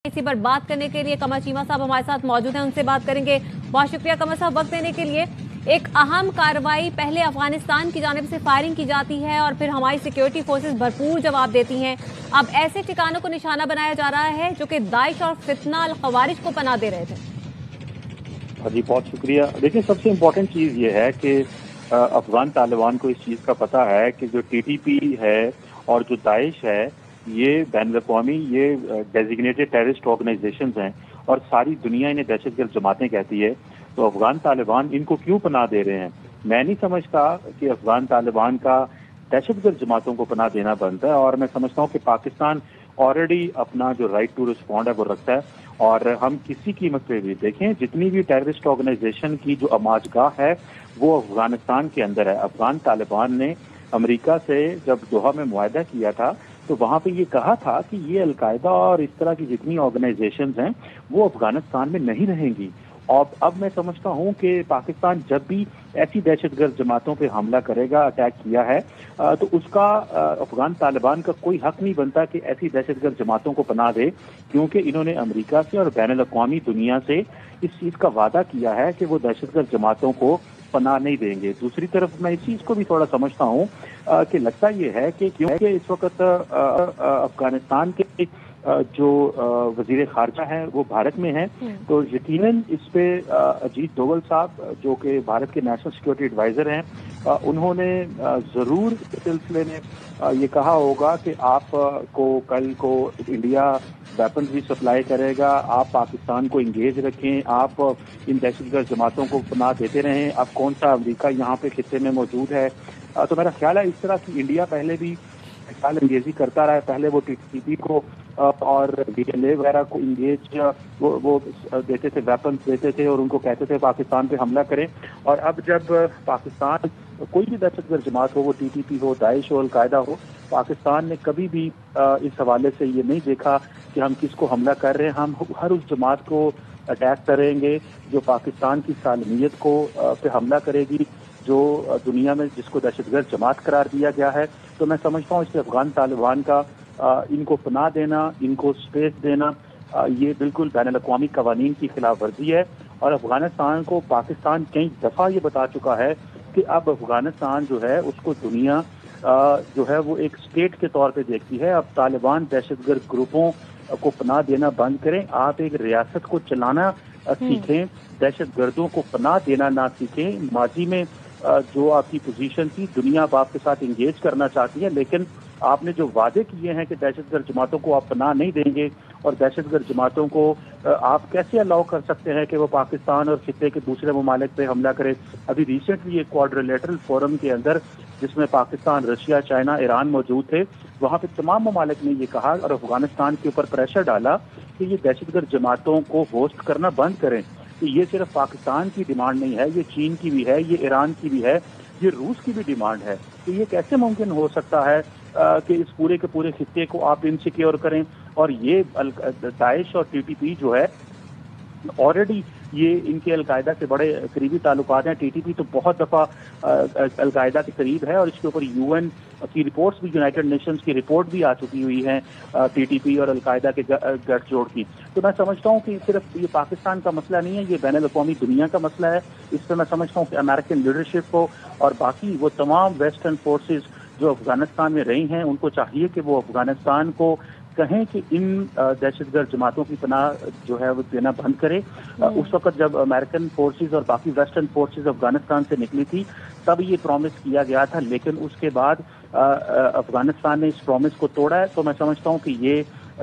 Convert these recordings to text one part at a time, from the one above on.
इसी पर बात करने के लिए कमर चीमा साहब हमारे साथ मौजूद हैं, उनसे बात करेंगे। बहुत शुक्रिया कमर साहब वक्त देने के लिए। एक अहम कार्रवाई, पहले अफगानिस्तान की जानिब से फायरिंग की जाती है और फिर हमारी सिक्योरिटी फोर्सेस भरपूर जवाब देती हैं। अब ऐसे ठिकानों को निशाना बनाया जा रहा है जो कि दाइश और फितना अल खवारिज को पनाह दे रहे थे। जी बहुत शुक्रिया। देखिए, सबसे इम्पोर्टेंट चीज़ ये है कि अफगान तालिबान को इस चीज़ का पता है कि जो टीटीपी है और जो दाइश है, ये बैनुल-अक़वामी ये डेजिग्नेटेड टेररिस्ट ऑर्गेनाइजेशंस हैं और सारी दुनिया इन्हें दहशतगर्द जमातें कहती है। तो अफगान तालिबान इनको क्यों पनाह दे रहे हैं? मैं नहीं समझता कि अफगान तालिबान का दहशतगर्द जमातों को पनाह देना बनता है, और मैं समझता हूँ कि पाकिस्तान ऑलरेडी अपना जो राइट टू रिस्पॉन्ड है वो रखता है। और हम किसी कीमत पे भी देखें, जितनी भी टेररिस्ट ऑर्गेनाइजेशन की जो अमाजगाह है वो अफगानिस्तान के अंदर है। अफगान तालिबान ने अमेरिका से जब दोहा में मुआहदा किया था तो वहाँ पे ये कहा था कि ये अलकायदा और इस तरह की जितनी ऑर्गेनाइजेशंस हैं वो अफगानिस्तान में नहीं रहेंगी। और अब मैं समझता हूँ कि पाकिस्तान जब भी ऐसी दहशतगर्द जमातों पे हमला करेगा, अटैक किया है, तो उसका अफगान तालिबान का कोई हक नहीं बनता कि ऐसी दहशतगर्द जमातों को पनाह दे, क्योंकि इन्होंने अमेरिका से और बैनुल-अक़वामी दुनिया से इस चीज़ का वादा किया है कि वो दहशतगर्द जमातों को पनाह नहीं देंगे। दूसरी तरफ मैं इस चीज़ को भी थोड़ा समझता हूँ कि लगता ये है कि क्योंकि इस वक्त अफगानिस्तान के जो वजीर खारजा है वो भारत में है, तो यकीनन इस पे अजीत डोवल साहब जो कि भारत के नेशनल सिक्योरिटी एडवाइजर हैं, उन्होंने ज़रूर इस सिलसिले में ये कहा होगा कि आप को कल को इंडिया वेपन्स भी सप्लाई करेगा, आप पाकिस्तान को इंगेज रखें, आप इन दहशतगर्द जमातों को पनाह देते रहें। अब कौन सा अमेरिका यहाँ पे खित्ते में मौजूद है? तो मेरा ख्याल है इस तरह की इंडिया पहले भी इंगेजी करता रहा है। पहले वो टीटीपी को और डीएलए वगैरह को इंगेज वो देते थे, वेपन्स देते थे और उनको कहते थे पाकिस्तान पे हमला करें। और अब जब पाकिस्तान कोई भी दहशतगर्द जमात हो, वो टीटीपी हो, दाइश हो, अलकायदा हो, पाकिस्तान ने कभी भी इस हवाले से ये नहीं देखा कि हम किसको हमला कर रहे हैं। हम हर उस जमात को अटैक करेंगे जो पाकिस्तान की सालमियत को पे हमला करेगी, जो दुनिया में जिसको दहशतगर्द जमात करार दिया गया है। तो मैं समझता हूँ इससे अफगान तालिबान का इनको पनाह देना, इनको स्पेस देना, ये बिल्कुल बैनुल-अक़वामी कवानीन की खिलाफ वर्जी है। और अफगानिस्तान को पाकिस्तान कई दफ़ा ये बता चुका है कि अब अफगानिस्तान जो है उसको दुनिया जो है वो एक स्टेट के तौर पे देखती है। अब तालिबान दहशतगर्द ग्रुपों को पनाह देना बंद करें, आप एक रियासत को चलाना सीखें, दहशतगर्दों को पनाह देना ना सीखें। माजी में जो आपकी पोजीशन थी, दुनिया अब आपके साथ इंगेज करना चाहती है, लेकिन आपने जो वादे किए हैं कि दहशतगर्द जमातों को आप पनाह नहीं देंगे और दहशतगर्द जमातों को आप कैसे अलाउ कर सकते हैं कि वो पाकिस्तान और खित्ते के दूसरे ममालिक पे हमला करे। अभी रिसेंटली एक क्वाड्रिलेटरल फोरम के अंदर जिसमें पाकिस्तान, रशिया, चाइना, ईरान मौजूद थे, वहाँ पे तमाम ममालिक ने ये कहा और अफगानिस्तान के ऊपर प्रेशर डाला कि ये दहशतगर्द जमातों को होस्ट करना बंद करें। तो ये सिर्फ पाकिस्तान की डिमांड नहीं है, ये चीन की भी है, ये ईरान की भी है, ये रूस की भी डिमांड है। तो ये कैसे मुमकिन हो सकता है कि इस पूरे के पूरे खित्ते को आप इनसिक्योर करें? और ये दाइश और टीटीपी जो है ऑलरेडी ये इनके अलकायदा से बड़े करीबी ताल्लुकात हैं। टीटीपी तो बहुत दफ़ा अलकायदा के करीब है और इसके ऊपर यूएन की रिपोर्ट्स भी, यूनाइटेड नेशंस की रिपोर्ट भी आ चुकी हुई है टीटीपी और अलकायदा के गठजोड़ की। तो मैं समझता हूँ कि सिर्फ ये पाकिस्तान का मसला नहीं है, ये बैनुल-अक़वामी दुनिया का मसला है। इस पर मैं समझता हूँ कि अमेरिकन लीडरशिप को और बाकी वो तमाम वेस्टर्न फोर्सेज जो अफगानिस्तान में रही हैं, उनको चाहिए कि वो अफगानिस्तान को कहें कि इन दहशतगर्द जमातों की पनाह जो है वो देना बंद करे। उस वक्त जब अमेरिकन फोर्सेस और बाकी वेस्टर्न फोर्सेस अफगानिस्तान से निकली थी तब ये प्रॉमिस किया गया था, लेकिन उसके बाद अफगानिस्तान ने इस प्रॉमिस को तोड़ा है। तो मैं समझता हूँ कि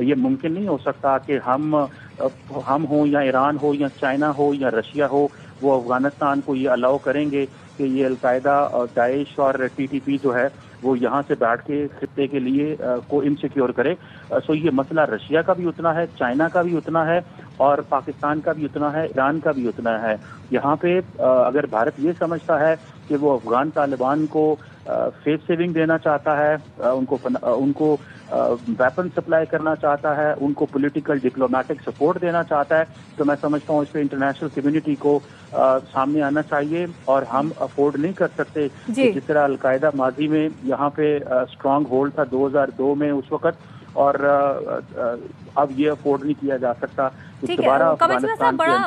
ये मुमकिन नहीं हो सकता कि हम हो या ईरान हो या चाइना हो या रशिया हो, वो अफगानिस्तान को ये अलाउ करेंगे कि ये अलकायदा और दाइश और टीटीपी जो है वो यहाँ से बैठ के खित्ते के लिए को इनसिक्योर करे। सो ये मसला रशिया का भी उतना है, चाइना का भी उतना है और पाकिस्तान का भी उतना है, ईरान का भी उतना है। यहाँ पे अगर भारत ये समझता है कि वो अफगान तालिबान को फेस सेविंग देना चाहता है, उनको वेपन सप्लाई करना चाहता है, उनको पॉलिटिकल डिप्लोमेटिक सपोर्ट देना चाहता है, तो मैं समझता हूँ इस पर इंटरनेशनल कम्युनिटी को सामने आना चाहिए। और हम अफोर्ड नहीं कर सकते कि जिस तरह अलकायदा माजी में यहाँ पे स्ट्रांग होल्ड था 2002 में, उस वक्त اور اب یہ افورڈ نہیں کیا جا سکتا کہ ٹھیک دوبارہ ہے کمر چیمہ صاحب، افغانستان کے بڑا